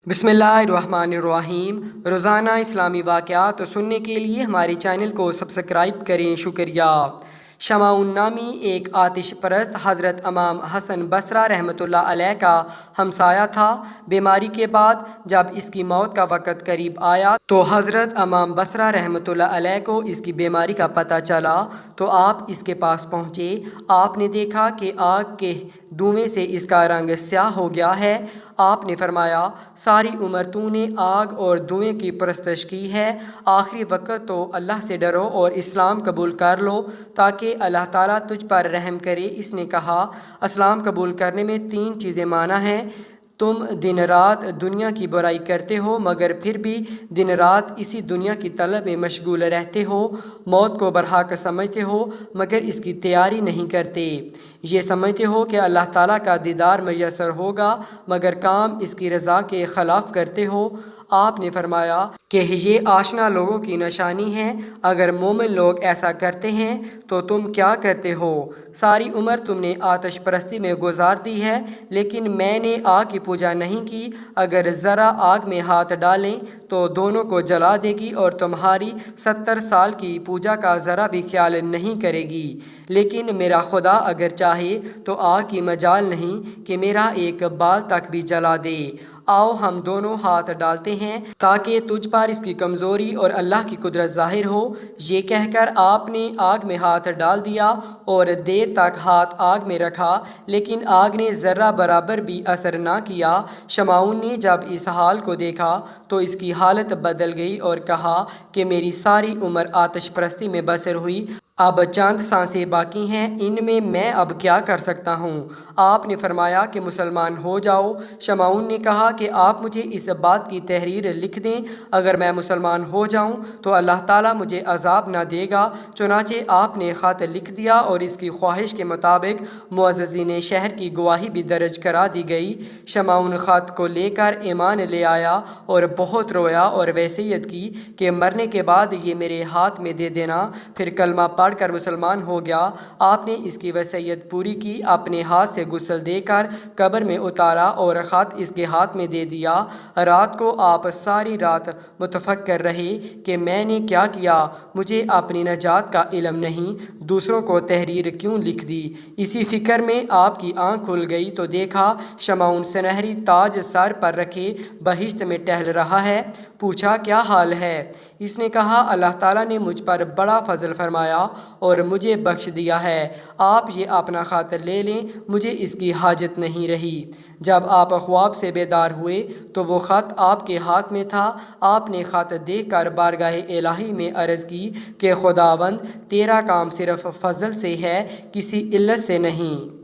बिस्मिल्लाहिर्रहमानिर्रहीम। रोज़ाना इस्लामी वाक़यात सुनने के लिए हमारे चैनल को सब्सक्राइब करें, शुक्रिया। शमाउन नामी एक आतिश परस्त हज़रत इमाम हसन बसरा रहमतुल्लाह अलैह का हमसाया था। बीमारी के बाद जब इसकी मौत का वक़्त करीब आया तो हज़रत इमाम बसरा रहमतुल्लाह अलैह को इसकी बीमारी का पता चला तो आप इसके पास पहुँचे। आपने देखा कि आग के धुएं से इसका रंग स्याह हो गया है। आपने फरमाया, सारी उम्र तूने आग और धुएं की परस्तश की है, आखिरी वक्त तो अल्लाह से डरो और इस्लाम कबूल कर लो ताकि अल्लाह ताला तुझ पर रहम करे। इसने कहा, इस्लाम कबूल करने में 3 चीज़ें माना हैं। तुम दिन रात दुनिया की बुराई करते हो मगर फिर भी दिन रात इसी दुनिया की तलब में मशगूल रहते हो। मौत को बरहक समझते हो मगर इसकी तैयारी नहीं करते। ये समझते हो कि अल्लाह ताला का दीदार मैसर होगा मगर काम इसकी रज़ा के ख़िलाफ़ करते हो। आपने फरमाया कि ये आशना लोगों की निशानी है, अगर मोमिन लोग ऐसा करते हैं तो तुम क्या करते हो? सारी उम्र तुमने आतिश परस्ती में गुजार दी है लेकिन मैंने आग की पूजा नहीं की। अगर ज़रा आग में हाथ डालें तो दोनों को जला देगी और तुम्हारी 70 साल की पूजा का ज़रा भी ख्याल नहीं करेगी। लेकिन मेरा खुदा अगर चाहे तो आग की मजाल नहीं कि मेरा एक बाल तक भी जला दे। आओ हम दोनों हाथ डालते हैं ताकि तुझ पर इसकी कमज़ोरी और अल्लाह की कुदरत ज़ाहिर हो। ये कहकर आपने आग में हाथ डाल दिया और देर तक हाथ आग में रखा लेकिन आग ने ज़र्रा बराबर भी असर ना किया। शमाउन ने जब इस हाल को देखा तो इसकी हालत बदल गई और कहा कि मेरी सारी उम्र आतिश परस्ती में बसर हुई, अब चंद सांसें बाकी हैं, इनमें मैं अब क्या कर सकता हूँ? आपने फरमाया कि मुसलमान हो जाओ। शमाउन ने कहा कि आप मुझे इस बात की तहरीर लिख दें, अगर मैं मुसलमान हो जाऊँ तो अल्लाह ताला मुझे अजाब ना देगा। चुनाचे आपने ख़त लिख दिया और इसकी ख्वाहिश के मुताबिक मुअज़्ज़िज़ीन शहर की गवाही भी दर्ज करा दी गई। शमाउन ख़त को लेकर ईमान ले आया और बहुत रोया और वसीयत की कि मरने के बाद ये मेरे हाथ में दे देना। फिर कलमा कर मुसलमान हो गया। आपने इसकी वसीयत पूरी की, अपने हाथ से गुस्ल देकर कब्र में उतारा और ख़त इसके हाथ में दे दिया। रात को आप सारी रात मुतफक्कर रहे कि मैंने क्या किया, मुझे अपनी नजात का इल्म नहीं, दूसरों को तहरीर क्यों लिख दी। इसी फिक्र में आपकी आँख खुल गई तो देखा शमाउन सुनहरी ताज सर पर रखे बहिश्त में टहल रहा है। पूछा, क्या हाल है? इसने कहा, अल्लाह ताला ने मुझ पर बड़ा फजल फरमाया और मुझे बख्श दिया है। आप ये अपना खातर ले लें, मुझे इसकी हाजत नहीं रही। जब आप ख्वाब से बेदार हुए तो वो ख़त आपके हाथ में था। आपने ख़त देख कर बारगाह इलाही में अर्ज़ की कि खुदावंद तेरा काम सिर्फ़ फजल से है, किसी इल्लत से नहीं।